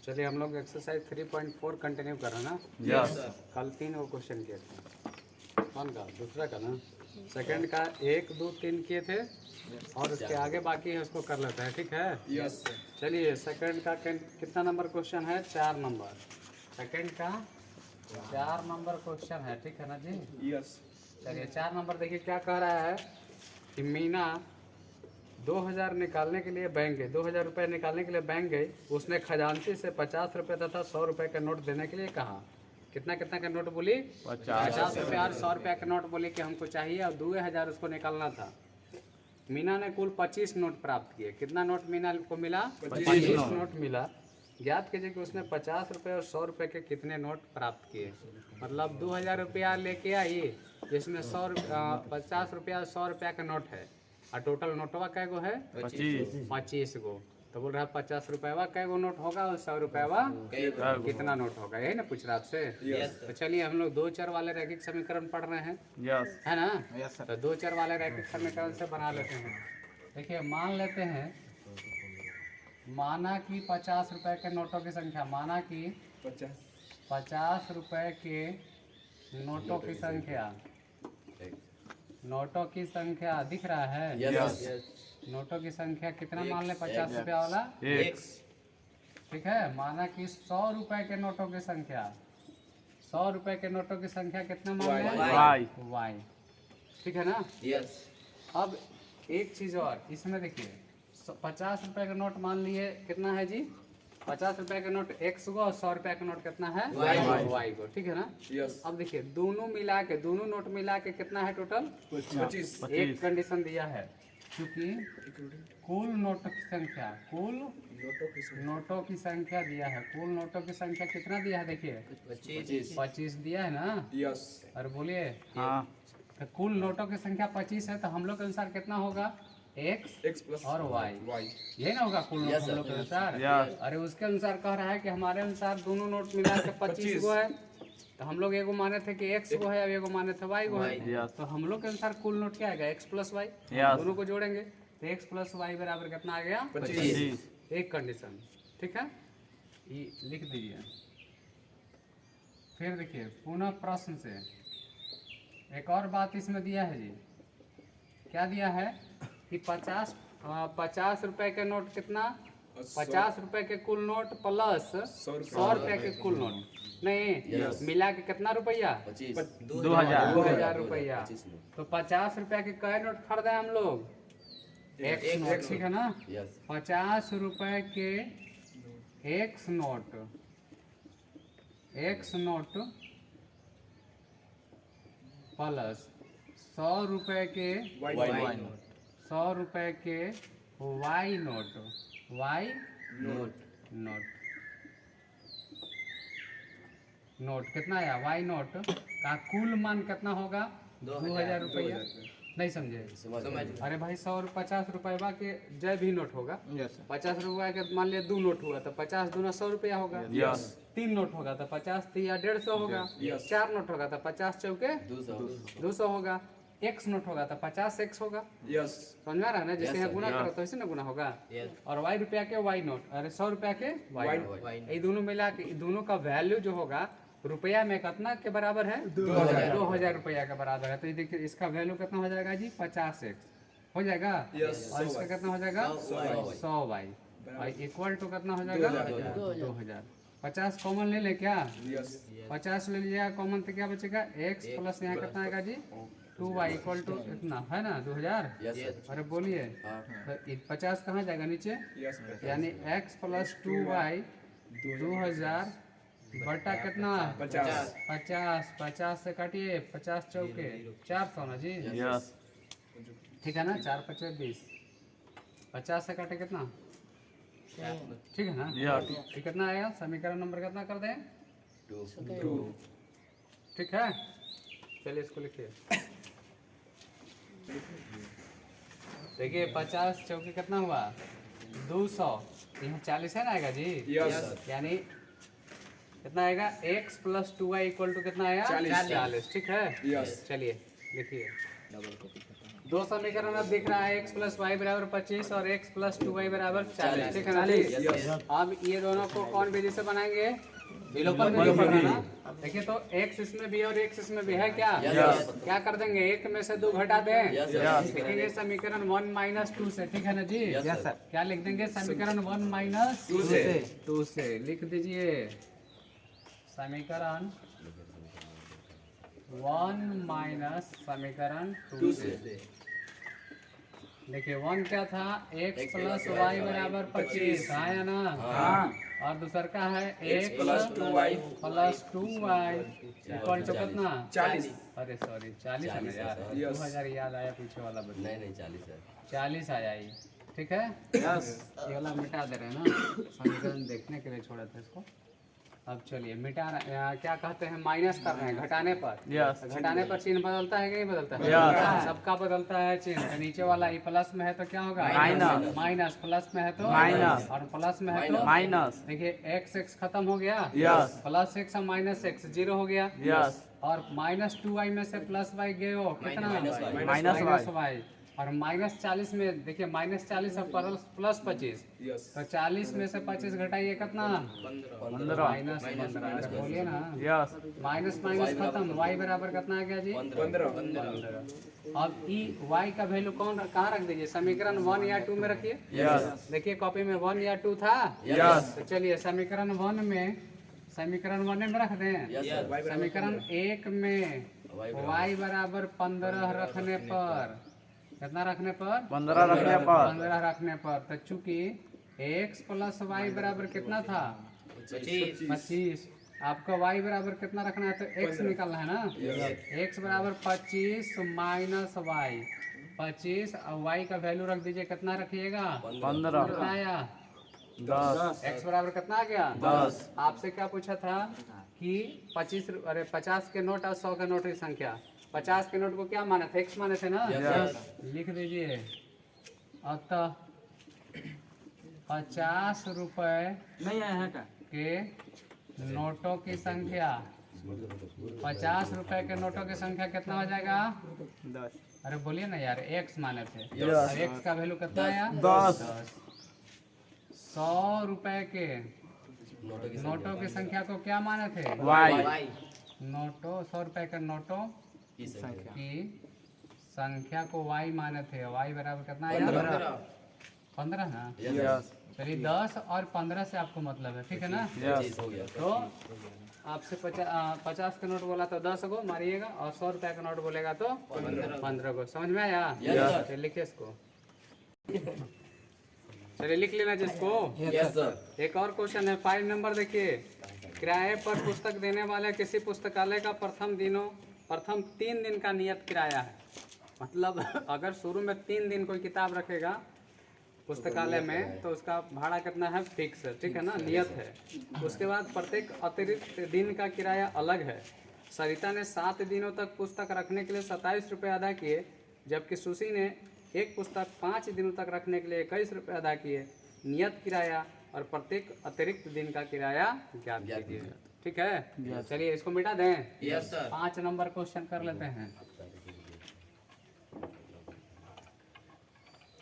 चलिए हम लोग एक्सरसाइज 3.4 कंटिन्यू कर रहे हैं ना। यस कल 3 वो क्वेश्चन किए थे। कौन का? दूसरा का ना। सेकंड का 1 2 3 किए थे और उसके आगे बाकी है उसको कर लेते हैं, ठीक है। यस चलिए सेकंड का कितना नंबर क्वेश्चन है? 4 नंबर। सेकंड का 4 नंबर क्वेश्चन है, ठीक है ना जी। यस चलिए 4 नंबर देखिए क्या कह रहा है कि मीना 2000 निकालने के लिए बैंक गई, 2000 रुपये निकालने के लिए बैंक गई। उसने खजांची से 50 रुपये तथा 100 रुपये का नोट देने के लिए कहा। कितना कितना का नोट बोली? 50 रुपये और 100 रुपये का नोट बोली कि हमको चाहिए और 2000 उसको निकालना था। मीना ने कुल 25 नोट प्राप्त किए। कितना नोट मीना को मिला? 25 नोट मिला। ज्ञात कीजिए कि उसने 50 रुपये और 100 रुपये के कितने नोट प्राप्त किए। मतलब 2000 रुपया लेके आई जिसमें 50 रुपया और 100 रुपया का नोट है और टोटल नोटवा कै गो है? 25 गो। तो बोल रहा है 50 रुपया कै गो नोट होगा और 100 रुपया कितना नोट होगा, यही ना पूछ रहा आपसे। तो चलिए हम लोग 2 चर वाले रैखिक समीकरण पढ़ रहे हैं, है ना। तो 2 चर वाले रैखिक समीकरण से बना लेते हैं। देखिए मान लेते हैं, माना कि 50 रुपए के नोटों की संख्या, माना कि 50 रुपए के नोटों की संख्या, नोटों की संख्या दिख रहा है? नोटों की संख्या कितना मान ले? 50 रुपया वाला X। ठीक है। माना कि 100 रुपए के नोटों की संख्या, 100 रुपए के नोटों की संख्या कितना मान ले? Y। ठीक है ना। अब एक चीज और इसमें देखिए, 50 रुपए का नोट मान लिए कितना है जी? 50 रुपए का नोट X गो और 100 रुपए का नोट कितना है? Y गो, ठीक है ना। अब देखिए दोनों मिला के, दोनों नोट मिला के कितना है टोटल? 25। एक कंडीशन दिया है क्योंकि कुल नोटों की संख्या, कुल नोटों की संख्या दिया है। कुल नोटों की संख्या कितना दिया है? देखिए 25 दिया है ना। यस और बोलिए हाँ तो कुल नोटों की संख्या 25 है तो हम लोग के अनुसार कितना होगा? X प्लस और Y। यही ना होगा कुल नोट हम लोग के अनुसार। अरे उसके अनुसार कह रहा है कि हमारे अनुसार दोनों नोट मिला के 25 गो है। तो हम लोग एगो माने थे कि X गो है और एगो माने थे Y गो है। तो हम लोग के अनुसार कुल नोट क्या आएगा? X plus Y। दोनों को जोड़ेंगे तो X प्लस Y बराबर कितना आ गया? 25। एक कंडीशन, ठीक है, ये लिख दीजिए। फिर देखिए पुनः प्रश्न से एक और बात इसमें दिया है जी। क्या दिया है कि 50 रुपए के नोट कितना? 50 रुपए के कुल नोट प्लस 100 रुपए के कुल नोट नहीं मिला के कितना रुपया? 2000 रुपया। तो 50 रुपए के कई नोट खरीदे हम लोग? X नोट, ठीक है ना। 50 रुपए के X note, X note plus 100 रुपए के Y 100 रुपए के Y note, Y note note कितना आया? Y नोट का कुल मान कितना होगा? 2000 रुपया। नहीं समझे? अरे भाई 50 रुपये के जय भी नोट होगा। 50 रुपये के मान लिया 2 नोट हुआ तो 50 दूना 100 रुपया होगा। 3 नोट होगा तो 50 या 150 होगा। 4 नोट होगा तो 50 चौके 200 होगा। X नोट होगा तो 50 X होगा। समझ में आ रहा है ना? जैसे यहाँ गुना करो तो ऐसे ना गुना होगा। और Y रुपया के Y नोट, अरे 100 रुपया के Y नोट, ये दोनों मिला के दोनों का वैल्यू जो होगा रुपया में कितना के बराबर है? 2000 रुपया के बराबर है। तो ये देखिए इसका वैल्यू कितना हो जाएगा जी? 50X हो जाएगा। और इसका कितना हो जाएगा? 100Y और इक्वल टू कितना हो जाएगा? 2000। 50 कॉमन ले ले क्या? 50 ले लीजिएगा कॉमन तो क्या बचेगा? X प्लस यहाँ कितना आएगा जी? 2Y इक्वल टू इतना है ना 2000। अरे बोलिए तो 50 कहाँ जाएगा? नीचे। यानी X प्लस 2Y 2000 बटा कितना? 50 से काटिए 50 चौके 400 ना जी। ठीक है ना। 4 5 20, 50 से काटे कितना? ठीक है ना। ठीक कितना आएगा? समीकरण नंबर कितना कर दें? 2। ठीक है। चलिए इसको लिखिए। देखिए 50 चौके कितना हुआ? 200। यहाँ 40 है ना आएगा जी। यानी कितना आएगा? X plus 2Y equal to कितना आया? 40। ठीक है। चलिए लिखिए दो समीकरण अब दिख रहा है, x प्लस वाई बराबर 25 और x प्लस 2y बराबर 40, ठीक है ना जी? अब ये दोनों को कौन विधि से बनाएंगे? विलोपन विधि से ना। देखिए तो x इसमें भी और x इसमें भी है क्या? क्या कर देंगे? एक में से दो घटा दें, लिखेंगे समीकरण 1 माइनस 2 से, ठीक है ना जी? क्या लिख देंगे? समीकरण 1 माइनस 2 से लिख दीजिए। समीकरण 1 माइनस समीकरण 2 से। देखिए 1 क्या था? x प्लस वाई बराबर 25 आया ना? और दूसरा का है x plus 2y equal to कितना? 40। अरे सॉरी 40 है ना यार, 2000 याद आया पीछे वाला बदल। नहीं 40 है, 40 आया ही, ठीक है? ये वाला मिटा दे रहे हैं ना, समीकरण देखने के लिए छोड़ा था इसको। अब चलिए मिटा क्या कहते हैं? माइनस कर रहे हैं घटाने पर। घटाने पर चिन्ह बदलता है कि नहीं बदलता है? सबका बदलता है चिन्ह। तो नीचे वाला ई प्लस में है तो क्या होगा? माइनस। प्लस में है तो माइनस, और प्लस में है तो माइनस। देखिए x खत्म हो गया, प्लस x और माइनस x 0 हो गया, और माइनस 2y में से प्लस y गए हो कितना? Minus y। और माइनस 40 में देखिए माइनस 40 और प्लस 25, तो 40 में से 25 घटाइए कितना? 15। माइनस 15 बोलिए ना। माइनस माइनस खत्म, y बराबर कितना आ गया जी? 15। अब ई y का वैल्यू कहाँ रख दीजिए? समीकरण 1 या 2 में रखिए। देखिए कॉपी में 1 या 2 था, तो चलिए समीकरण 1 में रख दें। समीकरण 1 में y बराबर 15 रखने पर कितना रखने पर? 15 रखने पर। तो चूंकि x प्लस वाई बराबर कितना था? 25। आपका y बराबर कितना रखना है? तो x निकालना है ना। x बराबर 25 माइनस वाई, 25 और y का वैल्यू रख दीजिए। कितना रखिएगा? 15। कितना आया? 10। x बराबर कितना आ गया? 10। आपसे क्या पूछा था कि 50 के नोट और 100 के नोट की संख्या। 50 के नोट को क्या माने थे? x माने थे ना। लिख दीजिए। अतः 50 रुपए नहीं आया है का? के नोटों की संख्या, 50 रुपए के नोटों की संख्या कितना हो जाएगा? 10। अरे बोलिए ना यार, x माने थे, और x का वैल्यू कितना आया? 10। 100 रुपए के नोटों की संख्या को क्या माने थे? y। नोटों 100 रुपए के नोटों की संख्या को y माने थे। y बराबर कितना आया? 15 ना। चलिए 10 और 15 से आपको मतलब है, ठीक है ना? तो आपसे 50 का नोट बोला तो 10 को मारिएगा, और 100 रुपए का नोट बोलेगा तो 15 को। समझ में आया? चलिए लिखिए इसको। चलिए लिख लेना जिसको। एक और क्वेश्चन है, 5 नंबर देखिए। किराए पर पुस्तक देने वाले किसी पुस्तकालय का प्रथम 3 दिन का नियत किराया है। मतलब अगर शुरू में 3 दिन कोई किताब रखेगा पुस्तकालय में तो उसका भाड़ा कितना है? फिक्स है, ठीक है ना, नियत है। उसके बाद प्रत्येक अतिरिक्त दिन का किराया अलग है। सरिता ने 7 दिनों तक पुस्तक रखने के लिए 27 रुपये अदा किए, जबकि सुशी ने एक पुस्तक 5 दिनों तक रखने के लिए 21 रुपये अदा किए। नियत किराया और प्रत्येक अतिरिक्त दिन का किराया ज्ञात कीजिए, ठीक है? चलिए इसको मिटा दें। 5 नंबर क्वेश्चन कर लेते हैं।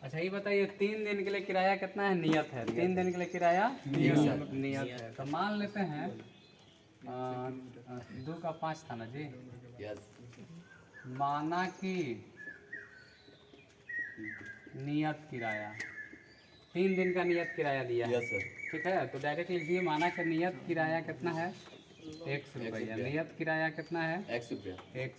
अच्छा ये बताइए 3 दिन के लिए किराया कितना है? नियत है। 3 दिन के लिए किराया नियत है। तो मान लेते हैं 2 का 5 था ना जी। माना कि नियत किराया 3 दिन का नियत किराया दिया है, ठीक है? तो डायरेक्ट लिखिए, माना कि नियत किराया कितना है? 100 रुपया। नियत किराया कितना है? 100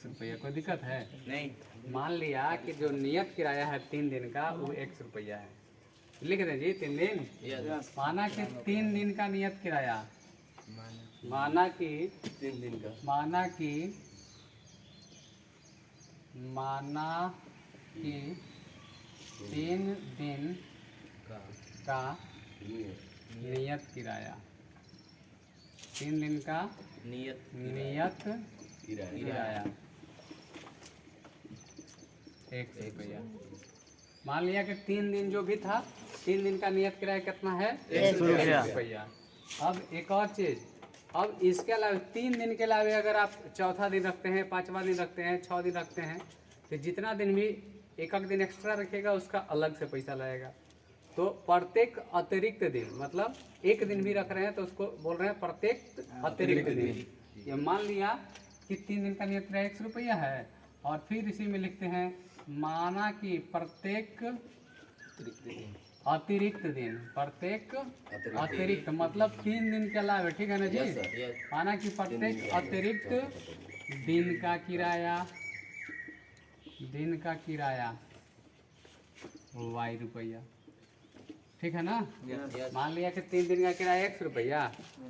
रुपया। कोई दिक्कत है? नहीं। मान लिया कि जो नियत किराया है 3 दिन का वो 100 रुपया है। लिख दें जी 3 दिन। माना कि 3 दिन का नियत किराया, माना कि 3 दिन का, माना कि 3 दिन का नियत किराया, 3 दिन का नियत किराया 100 रुपया। मान लिया कि 3 दिन जो भी था, 3 दिन का नियत किराया कितना है? 100 रुपया। अब एक और चीज़, अब इसके अलावा 3 दिन के अलावा अगर आप चौथा दिन रखते हैं, 5वां दिन रखते हैं, 6 दिन रखते हैं, तो जितना दिन भी एक दिन एक्स्ट्रा रखेगा उसका अलग से पैसा लगेगा। तो प्रत्येक अतिरिक्त दिन मतलब एक दिन भी रख रहे हैं तो उसको बोल रहे हैं प्रत्येक अतिरिक्त दिन। ये मान लिया कि 3 दिन का नियत किराया 100 रुपया है और फिर इसी में लिखते हैं माना कि प्रत्येक अतिरिक्त दिन, प्रत्येक अतिरिक्त मतलब 3 दिन के अलावा, ठीक है ना जी। माना कि प्रत्येक अतिरिक्त दिन का किराया y रुपया, ठीक है ना। मान लिया कि 3 दिन का किराया 100 रुपया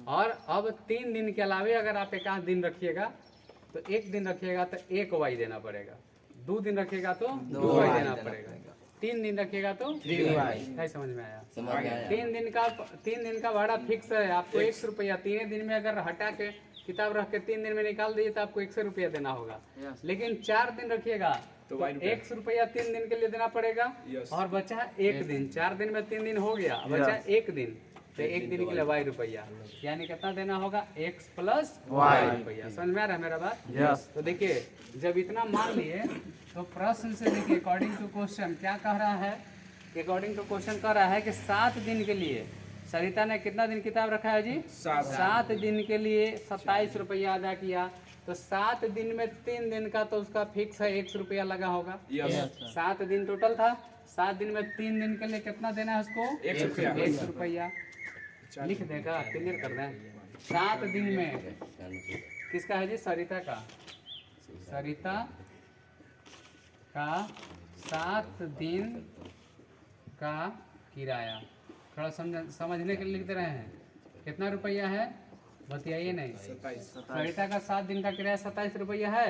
और अब 3 दिन के अलावा अगर आप एक आध दिन रखिएगा तो 1 दिन रखिएगा तो 1 y देना पड़ेगा, 2 दिन रखिएगा तो 2 y देना पड़ेगा, 3 दिन रखिएगा तो 3 y। है समझ में आया? 3 दिन का भाड़ा फिक्स है, आपको 100 रुपया 3 दिन में अगर हटा के किताब रख के 3 दिन में निकाल दीजिए तो आपको 100 रुपया देना होगा। लेकिन 4 दिन रखिएगा तो 100 रुपया 3 दिन के लिए देना पड़ेगा और बचा 1 दिन। 4 दिन में 3 दिन हो गया, बचा 1 दिन, तो 1 दिन के लिए y रुपया, यानी कितना देना होगा x प्लस y रुपया। समझ में आ रहा है मेरा बात? तो देखिए जब इतना मान लिए तो प्रश्न से देखिए अकॉर्डिंग टू क्वेश्चन क्या कह रहा है, अकॉर्डिंग टू क्वेश्चन कह रहा है कि 7 दिन के लिए सरिता ने कितना दिन किताब रखा है जी? 7 दिन के लिए 27 रुपया अदा किया। तो 7 दिन में 3 दिन का तो उसका फिक्स है 100 रुपया लगा होगा। 7 दिन टोटल था, 7 दिन में 3 दिन के लिए कितना देना है उसको? 100 रुपया। लिख देगा, क्लियर कर दें। 7 दिन में किसका है जी? सरिता का। सरिता का 7 दिन का किराया, थोड़ा समझने के लिए लिख दे रहे हैं। कितना रुपया है बताइए? नहीं, सरिता का 7 दिन का किराया 27 रुपया है।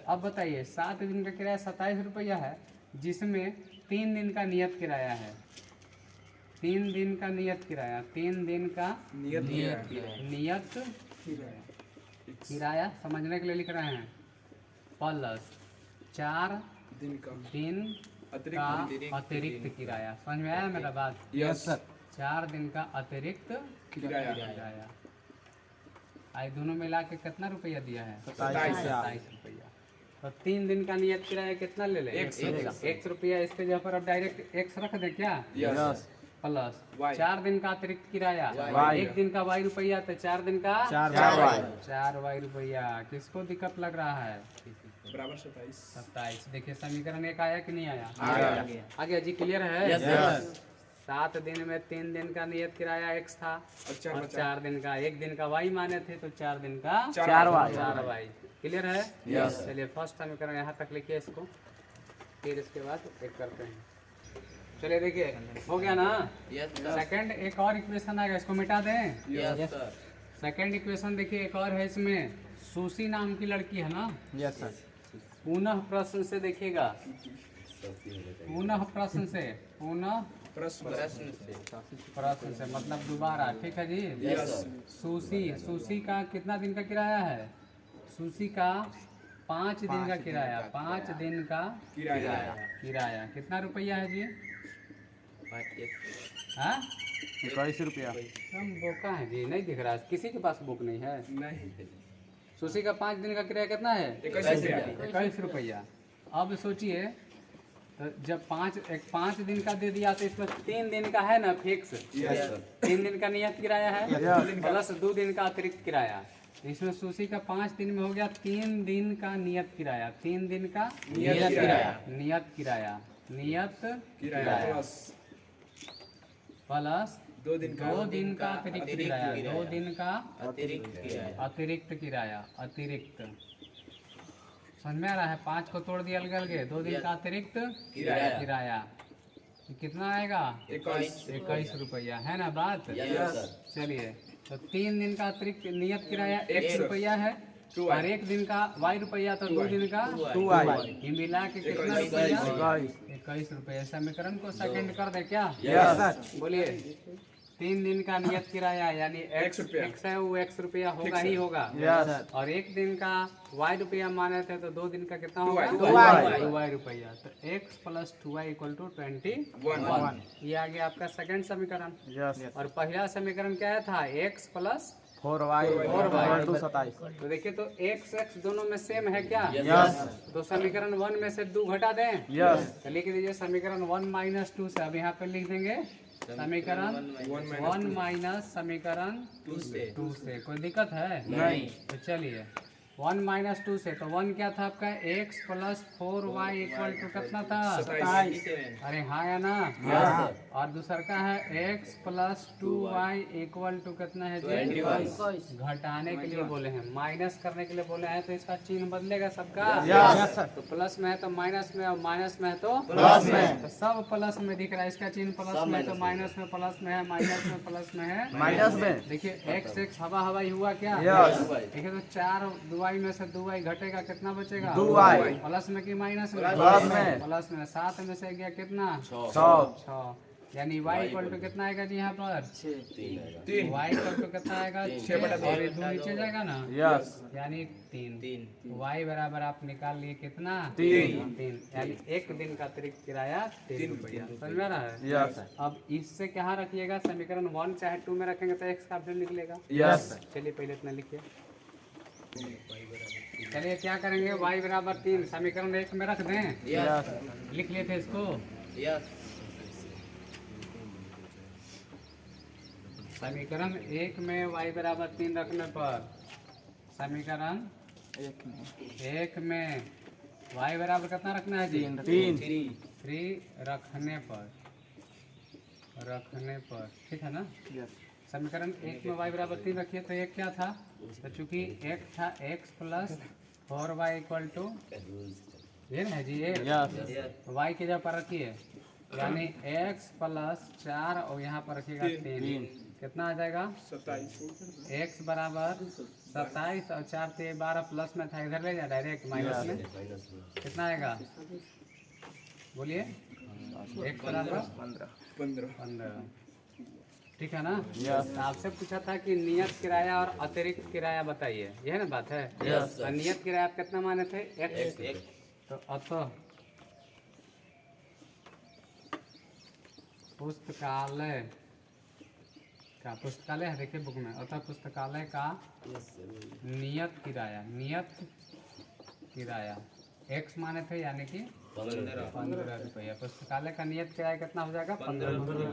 अब बताइए 7 दिन का किराया 27 रुपया है जिसमें 3 दिन का नियत किराया है। 3 दिन का नियत किराया, 3 दिन का नियत किराया समझने के लिए लिख रहे हैं प्लस 4 दिन का अतिरिक्त किराया। समझ में आया मेरा बात? Yes sir. 4 दिन का अतिरिक्त किराया। आज दोनों मिला के कितना रुपया दिया है? 27 रुपया। तो 3 दिन का नियत किराया कितना ले लें? 100 रुपया। इसके जगह पर अब डायरेक्ट x रख दे क्या? प्लस 4 दिन का अतिरिक्त किराया, 1 दिन का y रुपया, तो 4 दिन का 4 y रुपया। किसको दिक्कत लग रहा है? बराबर 27। देखिए समीकरण 1 आया कि नहीं आया? आ गया जी, क्लियर है? 7 दिन में 3 दिन का नियत किराया x था और 4 दिन का, 1 दिन का y माने थे तो 4 दिन का 4 y। क्लियर है? चलिए फर्स्ट समीकरण यहाँ तक लिखिए इसको, फिर इसके बाद एक करते हैं। चलिए देखिए हो गया ना? सेकंड एक और इक्वेशन आएगा, इसको मिटा दें। सेकंड इक्वेशन देखिए एक और है, इसमें सुशी नाम की लड़की है ना। Yes sir. पुनः प्रश्न से देखिएगा, पुनः प्रश्न से मतलब दोबारा, ठीक है जी। सुशी का कितना दिन का किराया है? सुशी का 5 दिन का किराया, 5 दिन का किराया कितना रुपया है जी? 21 रुपया। हम बोका है जी, नहीं दिख रहा, किसी के पास बुक नहीं है? नहीं। सुशी का 5 दिन का किराया कितना है? 21 रुपया। अब सोचिए तो जब 5 दिन का दे दिया तो इसमें 3 दिन का है ना फिक्स। 3 दिन का नियत किराया है प्लस 2 दिन का अतिरिक्त किराया। इसमें सुशी का 5 दिन में हो गया 3 दिन का नियत किराया, 3 दिन का नियत किराया प्लस 2 दिन का अतिरिक्त किराया, 2 दिन का अतिरिक्त किराया, अतिरिक्त। समझ में आ रहा है? 5 को तोड़ दिया अलग, 2 दिन का अतिरिक्त किराया कितना आएगा? 21 रुपया, है ना बात? चलिए तो 3 दिन का अतिरिक्त नियत किराया 1 रुपया है और 1 दिन का y रुपया, तो 2 दिन का 2y, मिला के कितना रुपया? 21 रुपया। समीकरण को सेकंड कर दे क्या? बोलिए। 3 दिन का नियत किराया यानी x है वो x रुपया होगा ही होगा। और 1 दिन का y रुपया माने थे तो 2 दिन का कितना होगा? 2y रुपया। तो x plus 2y equal to 21। ये आ गया आपका सेकंड समीकरण। और पहला समीकरण क्या था? x plus 4y equal to 27। तो देखिए तो x x दोनों में सेम है क्या? यस तो समीकरण 1 में से 2 घटा दें। यस तो लिख दीजिए समीकरण 1 माइनस 2 से। अब यहाँ पे लिख देंगे समीकरण 1 माइनस समीकरण 2 से। कोई दिक्कत है? नहीं। तो चलिए 1 माइनस 2 से, तो 1 क्या था आपका? x plus 4y equal to कितना था? 27। अरे हाँ या ना? यस। और दूसरा का है x plus 2y equal to कितना है जी? 21। घटाने के लिए बोले हैं, माइनस करने के लिए बोले हैं, तो इसका चिन्ह बदलेगा सबका। यस तो प्लस में है तो माइनस में, और माइनस में है तो प्लस में। तो सब प्लस में दिख रहा है। इसका चिन्ह प्लस में है तो माइनस में, प्लस में है, माइनस में, प्लस में है, माइनस में। देखिए x x हवा हवाई हुआ क्या? यस। देखिए तो 4 2y में से 2y घटेगा, कितना बचेगा? 2y। प्लस में कि माइनस में? प्लस में। प्लस में। 7 में से गया कितना? 6 यानी y इक्वल टू कितना आएगा जी यहाँ पर? 3। y इक्वल टू कितना आएगा? 6 और ये 2 नीचे जाएगा ना? यस यानी 3। y बराबर आप निकाल लिए कितना? 3। यानी एक दिन का अतिरिक्त किराया 3 रुपया। समझ में आ रहा है? यस अब इससे क्या रखिएगा? समीकरण 1 चाहे 2 में रखेंगे तो x का वैल्यू निकलेगा। यस चलिए पहले इतना लिखिए। चलिए क्या करेंगे? y बराबर 3 समीकरण 1 में रख दें। यस लिख लिए थे इसको। समीकरण 1 में y बराबर 3 रखने पर, समीकरण 1 में y बराबर कितना रखना है जी? 3 रखने पर ठीक है ना? समीकरण 1 में y बराबर 3 रखिए तो एक क्या था? तो चूंकि एक था x plus 4y equal to ये है जी एक। y की जगह पर रखिए, यानी x प्लस 4 और यहाँ पर रखिएगा 3। कितना आ जाएगा? 27। x बराबर 27 और 4 से 12 प्लस में था, इधर ले जा डायरेक्ट माइनस में। कितना आएगा? बोलिए। x बराबर 15। ठीक है ना? यस। आपसे पूछा था कि नियत किराया और अतिरिक्त किराया बताइए, यह ना बात है? यस। और नियत किराया आप कितना माने थे? x। तो अतः पुस्तकालय का, पुस्तकालय है देखिए बुक में, अतः पुस्तकालय का नियत किराया x माने थे, यानी कि 15 रुपया। पुस्तकालय का नियत किराया कितना हो जाएगा? 15 रुपया।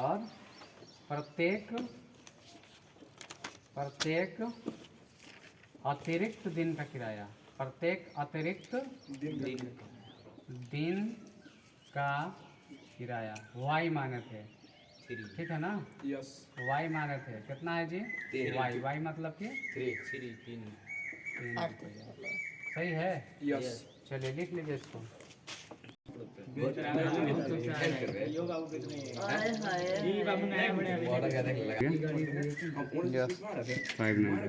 और प्रत्येक अतिरिक्त दिन का किराया, प्रत्येक अतिरिक्त दिन का किराया y माने थे। ठीक है ना? यस। y माने थे कितना है जी? y मतलब कि 3 रुपया। सही है? यस। चलिए लिख लीजिए इसको। Yes 5 number